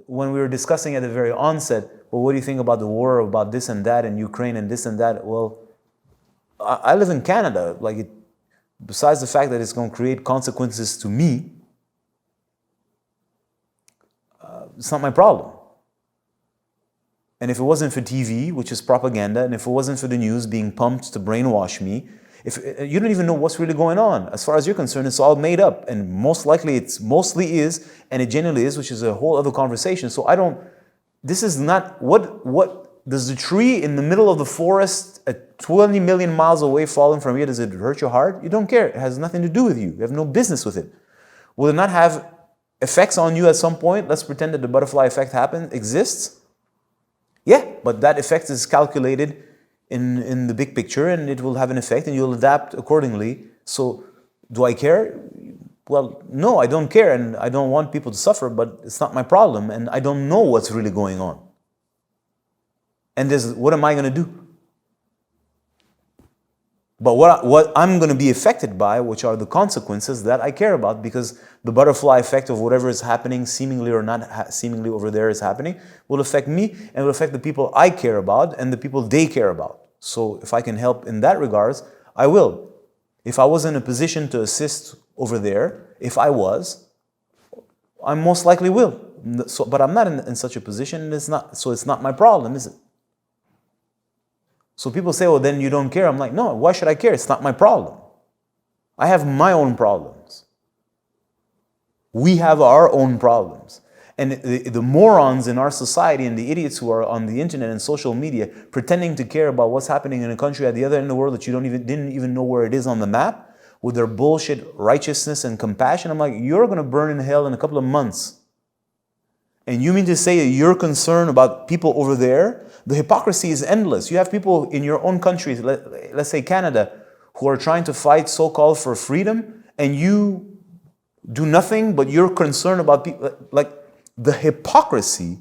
when we were discussing at the very onset, well, what do you think about the war, about this and that, and Ukraine and this and that? Well, I live in Canada. Like, besides the fact that it's going to create consequences to me, it's not my problem. And if it wasn't for TV, which is propaganda, and if it wasn't for the news being pumped to brainwash me, if you don't even know what's really going on. As far as you're concerned, it's all made up, and most likely it's mostly is, and it genuinely is, which is a whole other conversation. So this is not, what does the tree in the middle of the forest at 20 million miles away falling from you, does it hurt your heart? You don't care. It has nothing to do with you. You have no business with it. Will it not have effects on you at some point? Let's pretend that the butterfly effect exists. Yeah, but that effect is calculated in the big picture, and it will have an effect, and you'll adapt accordingly. So, do I care? Well, no, I don't care, and I don't want people to suffer, but it's not my problem, and I don't know what's really going on. And what am I going to do? But what I'm going to be affected by, which are the consequences that I care about, because the butterfly effect of whatever is happening, seemingly or not seemingly over there is happening, will affect me and will affect the people I care about and the people they care about. So if I can help in that regards, I will. If I was in a position to assist over there, if I was, I most likely will. So, but I'm not in such a position, and it's not my problem, is it? So people say, well, then you don't care. I'm like, no, why should I care? It's not my problem. I have my own problems. We have our own problems. And the morons in our society and the idiots who are on the internet and social media pretending to care about what's happening in a country at the other end of the world that you didn't even know where it is on the map, with their bullshit righteousness and compassion, I'm like, you're going to burn in hell in a couple of months. And you mean to say that you're concerned about people over there? The hypocrisy is endless. You have people in your own country, let's say Canada, who are trying to fight so-called for freedom, and you do nothing, but you're concerned about people. Like, the hypocrisy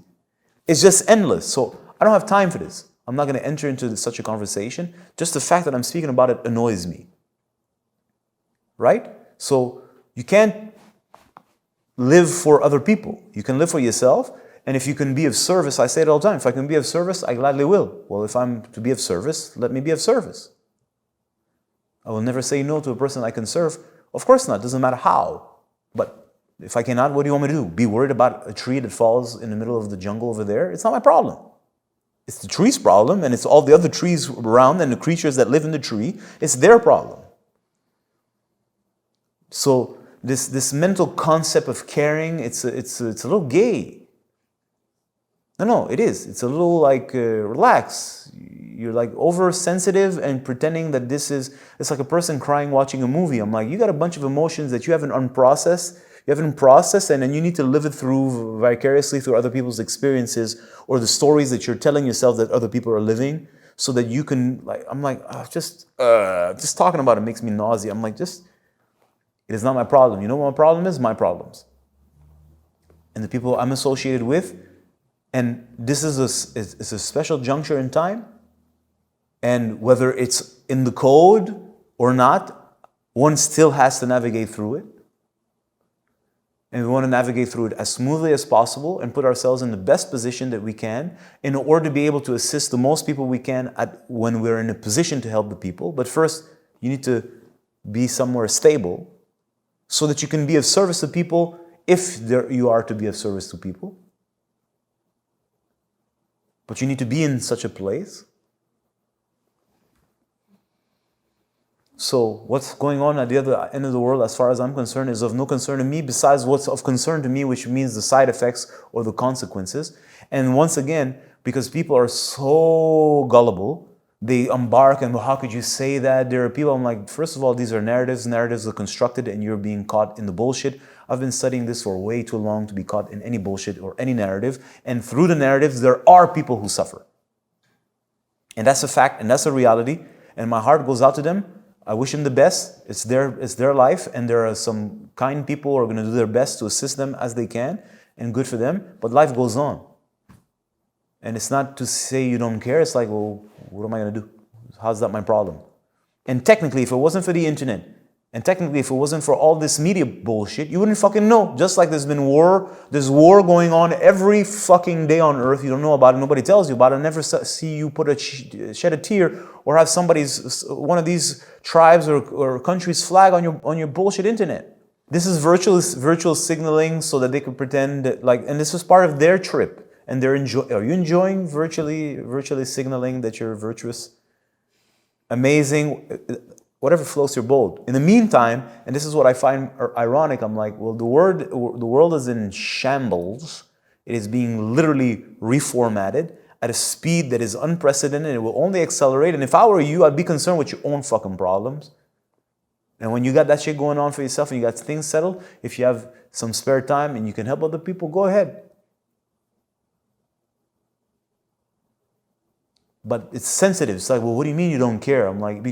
is just endless. So I don't have time for this. I'm not going to enter into such a conversation. Just the fact that I'm speaking about it annoys me. Right? So you can't live for other people. You can live for yourself. And if you can be of service, I say it all the time, if I can be of service, I gladly will. Well, if I'm to be of service, let me be of service. I will never say no to a person I can serve. Of course not. It doesn't matter how. But if I cannot, what do you want me to do? Be worried about a tree that falls in the middle of the jungle over there? It's not my problem. It's the tree's problem, and it's all the other trees around and the creatures that live in the tree. It's their problem. So this mental concept of caring, it's a little gay. No, it is. It's a little like, relax. You're like oversensitive and pretending that it's like a person crying watching a movie. I'm like, you got a bunch of emotions that you haven't unprocessed. You haven't processed, and then you need to live it through vicariously through other people's experiences or the stories that you're telling yourself that other people are living, so that you can, like, I'm like, just talking about it makes me nausea. I'm like, it is not my problem. You know what my problem is? My problems. And the people I'm associated with, and this is a special juncture in time, and whether it's in the code or not, one still has to navigate through it. And we want to navigate through it as smoothly as possible and put ourselves in the best position that we can in order to be able to assist the most people we can when we're in a position to help the people. But first, you need to be somewhere stable so that you can be of service to people if you are to be of service to people. But you need to be in such a place. So what's going on at the other end of the world, as far as I'm concerned, is of no concern to me besides what's of concern to me, which means the side effects or the consequences. And once again, because people are so gullible, they embark and, well, how could you say that? There are people, I'm like, first of all, these are narratives. Narratives are constructed and you're being caught in the bullshit. I've been studying this for way too long to be caught in any bullshit or any narrative. And through the narratives, there are people who suffer. And that's a fact and that's a reality. And my heart goes out to them. I wish them the best. It's their life, and there are some kind people who are going to do their best to assist them as they can, and good for them. But life goes on. And it's not to say you don't care. It's like, well, what am I going to do? How's that my problem? And technically, if it wasn't for the internet And technically, if it wasn't for all this media bullshit, you wouldn't fucking know. Just like there's war going on every fucking day on earth. You don't know about it. Nobody tells you about it. Never see you shed a tear or have one of these tribes or countries flag on your bullshit internet. This is virtual signaling so that they could pretend that, and this was part of their trip. And are you enjoying virtually signaling that you're virtuous? Amazing. Whatever floats your boat. In the meantime, and this is what I find ironic, I'm like, well, the world is in shambles. It is being literally reformatted at a speed that is unprecedented. It will only accelerate. And if I were you, I'd be concerned with your own fucking problems. And when you got that shit going on for yourself and you got things settled, if you have some spare time and you can help other people, go ahead. But it's sensitive. It's like, well, what do you mean you don't care? I'm like,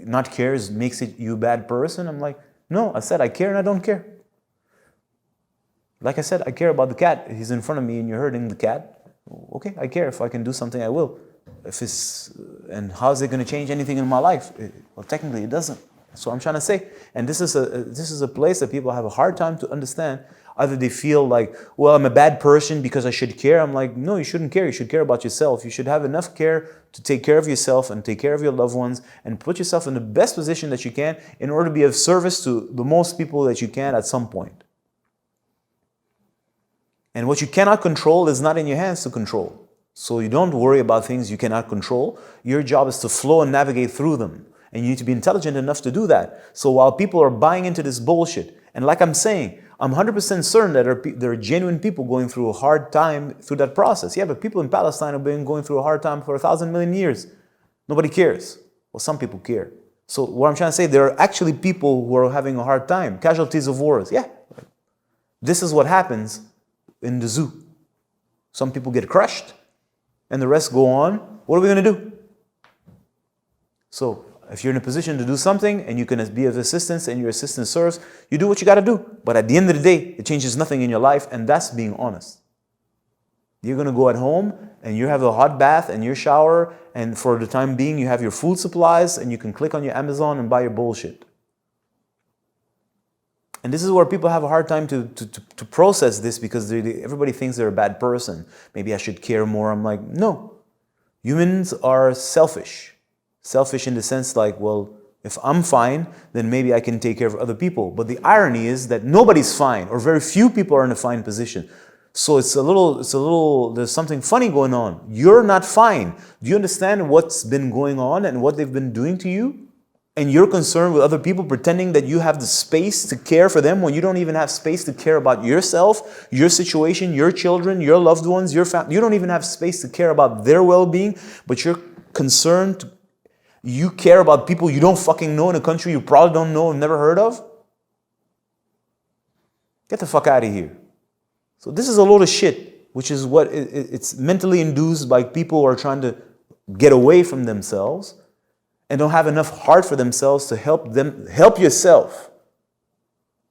not care makes it you a bad person? I'm like, no, I said I care and I don't care. Like I said, I care about the cat. He's in front of me and you're hurting the cat. Okay, I care. If I can do something, I will. And how's it going to change anything in my life? Well, technically it doesn't. That's what I'm trying to say. And this is a place that people have a hard time to understand. Either they feel like, well, I'm a bad person because I should care. I'm like, no, you shouldn't care. You should care about yourself. You should have enough care to take care of yourself and take care of your loved ones and put yourself in the best position that you can in order to be of service to the most people that you can at some point. And what you cannot control is not in your hands to control. So you don't worry about things you cannot control. Your job is to flow and navigate through them. And you need to be intelligent enough to do that. So while people are buying into this bullshit, and like I'm saying, I'm 100% certain that there are genuine people going through a hard time through that process. Yeah, but people in Palestine have been going through a hard time for 1,000 million years. Nobody cares. Well, some people care. So what I'm trying to say, there are actually people who are having a hard time. Casualties of wars. Yeah. This is what happens in the zoo. Some people get crushed and the rest go on. What are we going to do? So if you're in a position to do something and you can be of assistance and your assistance serves, you do what you got to do. But at the end of the day, it changes nothing in your life, and that's being honest. You're going to go at home and you have a hot bath and your shower, and for the time being you have your food supplies and you can click on your Amazon and buy your bullshit. And this is where people have a hard time to process this, because everybody thinks they're a bad person. Maybe I should care more. I'm like, no. Humans are selfish. Selfish in the sense like, well, if I'm fine, then maybe I can take care of other people. But the irony is that nobody's fine, or very few people are in a fine position. So there's something funny going on. You're not fine. Do you understand what's been going on and what they've been doing to you? And you're concerned with other people, pretending that you have the space to care for them when you don't even have space to care about yourself, your situation, your children, your loved ones, your family. You don't even have space to care about their well-being, but you're concerned. You care about people you don't fucking know in a country you probably don't know and never heard of? Get the fuck out of here. So this is a load of shit, which is what it's mentally induced by people who are trying to get away from themselves and don't have enough heart for themselves to help yourself.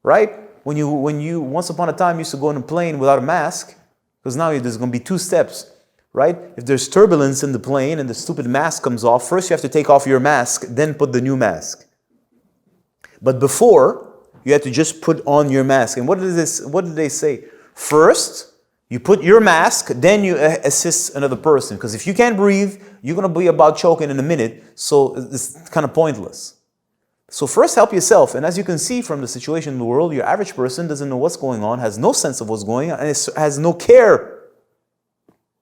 Right? When you once upon a time used to go on a plane without a mask, because now there's going to be two steps. Right? If there's turbulence in the plane and the stupid mask comes off, first you have to take off your mask, then put the new mask. But before, you had to just put on your mask. And what did they say? First, you put your mask, then you assist another person. Because if you can't breathe, you're going to be about choking in a minute. So it's kind of pointless. So first help yourself. And as you can see from the situation in the world, your average person doesn't know what's going on, has no sense of what's going on, and has no care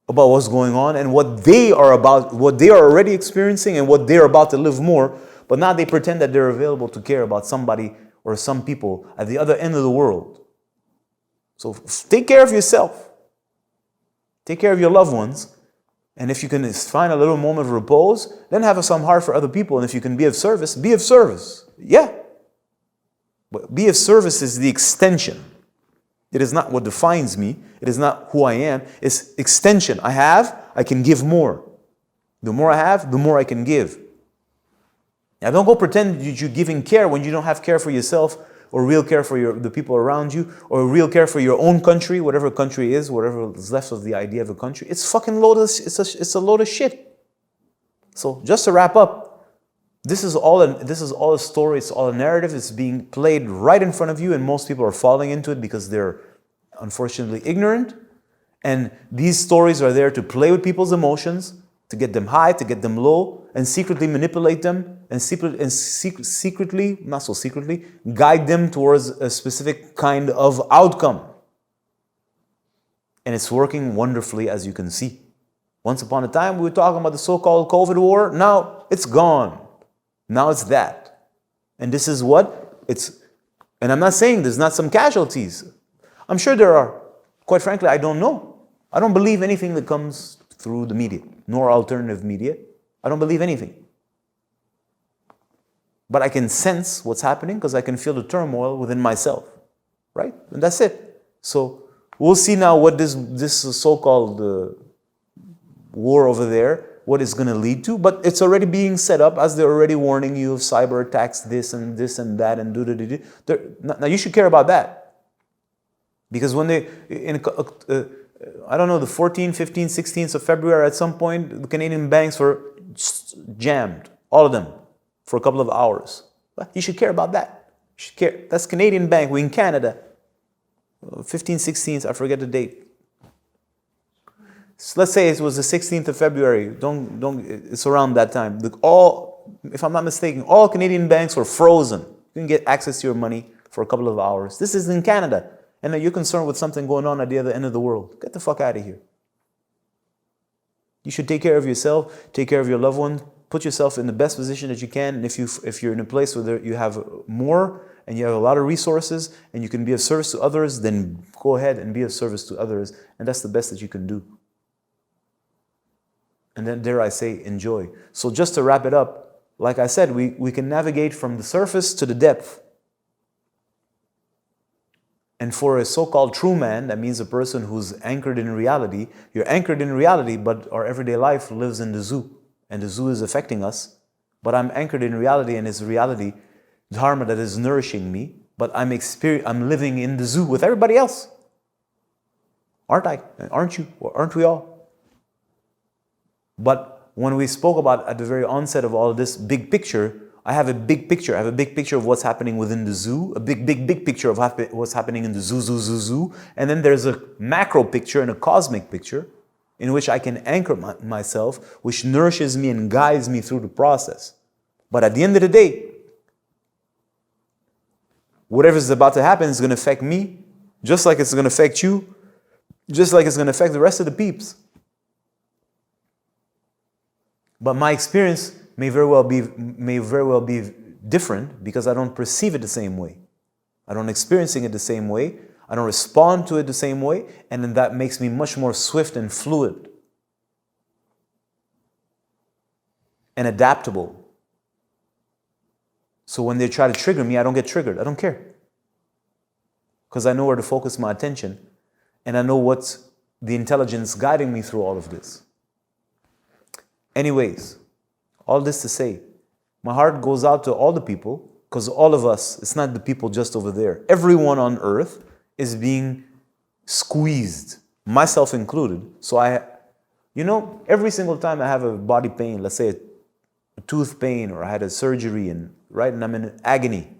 about what's going on and what they are already experiencing and what they're about to live more. But now they pretend that they're available to care about somebody or some people at the other end of the world. So take care of yourself. Take care of your loved ones. And if you can find a little moment of repose, then have some heart for other people. And if you can be of service, be of service. Yeah. But be of service is the extension. It is not what defines me. It is not who I am. It's extension. I can give more. The more I have, the more I can give. Now don't go pretend that you're giving care when you don't have care for yourself, or real care for the people around you, or real care for your own country, whatever country is, whatever is left of the idea of a country. It's a load of shit. So just to wrap up, This is all a story, it's all a narrative, it's being played right in front of you, and most people are falling into it because they're unfortunately ignorant. And these stories are there to play with people's emotions, to get them high, to get them low, and secretly manipulate them, and secretly, not so secretly, guide them towards a specific kind of outcome. And it's working wonderfully, as you can see. Once upon a time, we were talking about the so-called COVID war. Now it's gone. Now it's that. And this is what it's, and I'm not saying there's not some casualties. I'm sure there are. Quite frankly, I don't know. I don't believe anything that comes through the media, nor alternative media. I don't believe anything. But I can sense what's happening because I can feel the turmoil within myself, right? And that's it. So we'll see now what this so-called war over there, what it's going to lead to, but it's already being set up as they're already warning you of cyber attacks, this and that, and do. Now you should care about that. Because when they, I don't know, the 14th, 15th, 16th of February, at some point, the Canadian banks were jammed, all of them, for a couple of hours. You should care about that. You should care. That's Canadian bank, we're in Canada. 15th, 16th, I forget the date. So let's say it was the 16th of February. It's around that time. If I'm not mistaken, all Canadian banks were frozen. You can get access to your money for a couple of hours. This is in Canada. And you're concerned with something going on at the other end of the world. Get the fuck out of here. You should take care of yourself, take care of your loved one, put yourself in the best position that you can. And if you're in a place where you have more and you have a lot of resources and you can be of service to others, then go ahead and be of service to others. And that's the best that you can do. And then, dare I say, enjoy. So just to wrap it up, like I said, we can navigate from the surface to the depth. And for a so-called true man, that means a person who's anchored in reality. You're anchored in reality, but our everyday life lives in the zoo. And the zoo is affecting us. But I'm anchored in reality, and it's reality, dharma, that is nourishing me. But I'm living in the zoo with everybody else. Aren't I? Aren't you? Or aren't we all? But when we spoke about at the very onset of all of this big picture, I have a big picture. I have a big picture of what's happening within the zoo, a big picture of what's happening in the zoo. And then there's a macro picture and a cosmic picture in which I can anchor myself, which nourishes me and guides me through the process. But at the end of the day, whatever is about to happen is going to affect me, just like it's going to affect you, just like it's going to affect the rest of the peeps. But my experience may very well be different because I don't perceive it the same way. I don't experience it the same way. I don't respond to it the same way. And then that makes me much more swift and fluid and adaptable. So when they try to trigger me, I don't get triggered. I don't care. Because I know where to focus my attention. And I know what's the intelligence guiding me through all of this. Anyways, all this to say, my heart goes out to all the people, because all of us, it's not the people just over there. Everyone on earth is being squeezed, myself included. So every single time I have a body pain, let's say a tooth pain, or I had a surgery, and I'm in agony,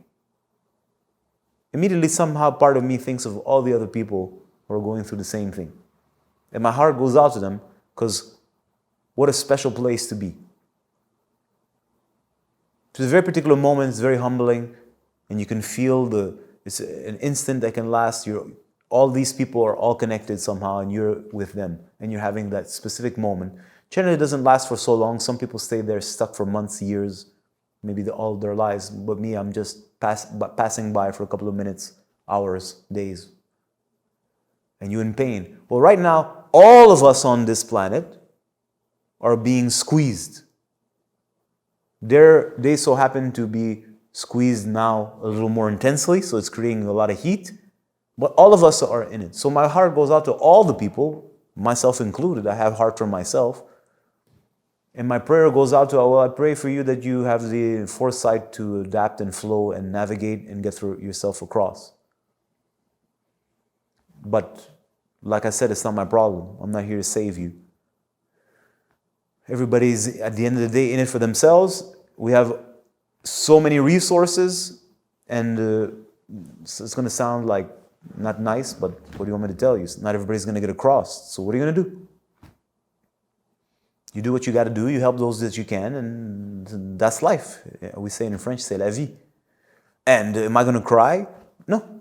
immediately somehow part of me thinks of all the other people who are going through the same thing. And my heart goes out to them, because what a special place to be. To a very particular moment, it's very humbling, and you can feel it's an instant that can last. All these people are all connected somehow, and you're with them, and you're having that specific moment. Generally, it doesn't last for so long. Some people stay there stuck for months, years, maybe all their lives. But me, I'm just passing by for a couple of minutes, hours, days. And you're in pain. Well, right now, all of us on this planet are being squeezed. They so happen to be squeezed now a little more intensely, so it's creating a lot of heat. But all of us are in it. So my heart goes out to all the people, myself included. I have heart for myself. And my prayer goes out to, I pray for you that you have the foresight to adapt and flow and navigate and get through yourself across. But like I said, it's not my problem. I'm not here to save you. Everybody's, at the end of the day, in it for themselves. We have so many resources, and so it's going to sound like not nice, but what do you want me to tell you? Not everybody's going to get across. So what are you going to do? You do what you got to do. You help those that you can, and that's life. We say in French, c'est la vie. And am I going to cry? No.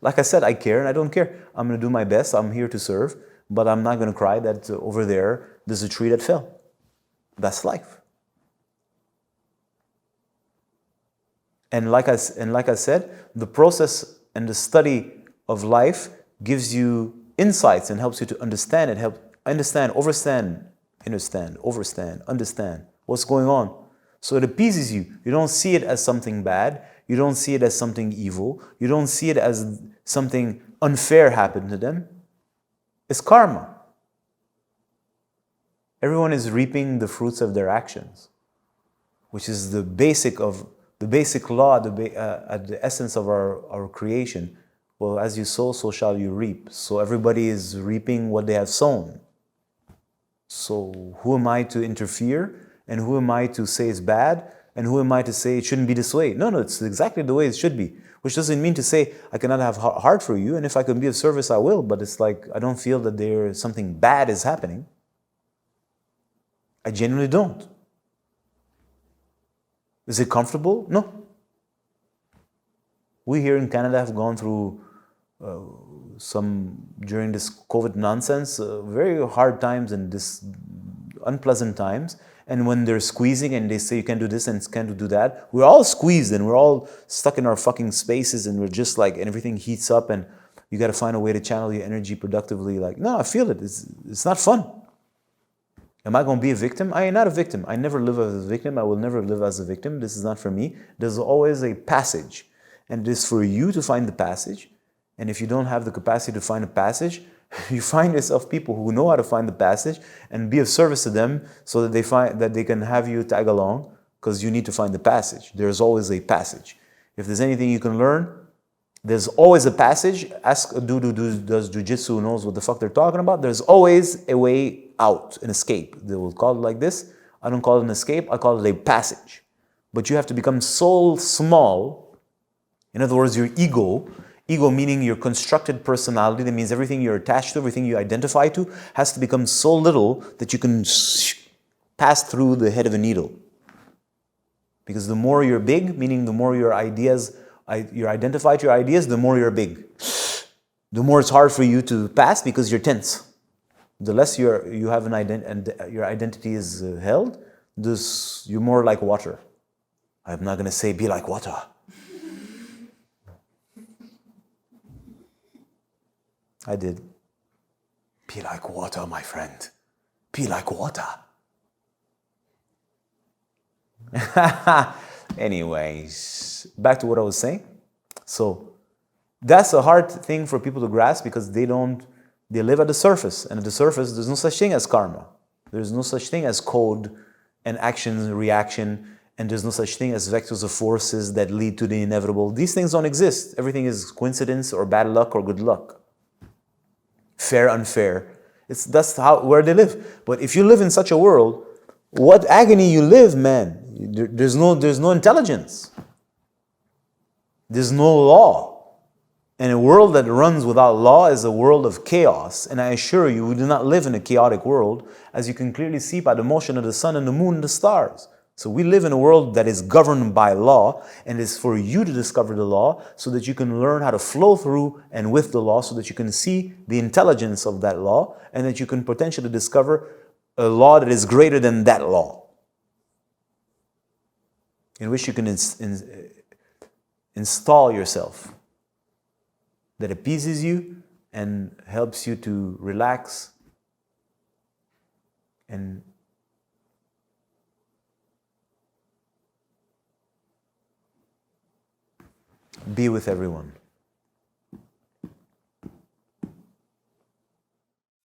Like I said, I care and I don't care. I'm going to do my best. I'm here to serve, but I'm not going to cry that over there's a tree that fell. That's life. And like I said, the process and the study of life gives you insights and helps you to understand it, understand what's going on. So it appeases you. You don't see it as something bad. You don't see it as something evil. You don't see it as something unfair happened to them. It's karma. Everyone is reaping the fruits of their actions, which is the basic law at the essence of our creation. Well, as you sow, so shall you reap. So everybody is reaping what they have sown. So who am I to interfere? And who am I to say it's bad? And who am I to say it shouldn't be this way? No, it's exactly the way it should be. Which doesn't mean to say I cannot have heart for you, and if I can be of service, I will. But it's like I don't feel that something bad is happening. I genuinely don't. Is it comfortable? No. We here in Canada have gone through during this COVID nonsense, very hard times and this unpleasant times. And when they're squeezing and they say you can't do this and can't do that, we're all squeezed and we're all stuck in our fucking spaces and we're just like, and everything heats up and you got to find a way to channel your energy productively. Like, no, I feel it. It's not fun. Am I going to be a victim? I am not a victim. I never live as a victim. I will never live as a victim. This is not for me. There's always a passage. And it is for you to find the passage. And if you don't have the capacity to find a passage, you find yourself people who know how to find the passage and be of service to them so that they can have you tag along because you need to find the passage. There's always a passage. If there's anything you can learn, there's always a passage. Ask a dude who does jujitsu who knows what the fuck they're talking about. There's always a way out, an escape. They will call it like this. I don't call it an escape. I call it a passage. But you have to become so small. In other words, your ego meaning your constructed personality, that means everything you're attached to, everything you identify to, has to become so little that you can pass through the head of a needle. Because the more you're big, meaning the more you're identified to your ideas, the more you're big. The more it's hard for you to pass because you're tense. The less you have and your identity is held, you're more like water. I'm not going to say be like water. I did. Be like water, my friend. Be like water. Anyways, back to what I was saying. So that's a hard thing for people to grasp because they live at the surface. And at the surface, there's no such thing as karma. There's no such thing as code and action and reaction. And there's no such thing as vectors of forces that lead to the inevitable. These things don't exist. Everything is coincidence or bad luck or good luck. Fair, unfair. That's where they live. But if you live in such a world, what agony you live, man. There's no intelligence. There's no law. And a world that runs without law is a world of chaos. And I assure you, we do not live in a chaotic world, as you can clearly see by the motion of the sun and the moon and the stars. So we live in a world that is governed by law, and it's for you to discover the law so that you can learn how to flow through and with the law so that you can see the intelligence of that law and that you can potentially discover a law that is greater than that law, in which you can install yourself, that appeases you and helps you to relax and be with everyone.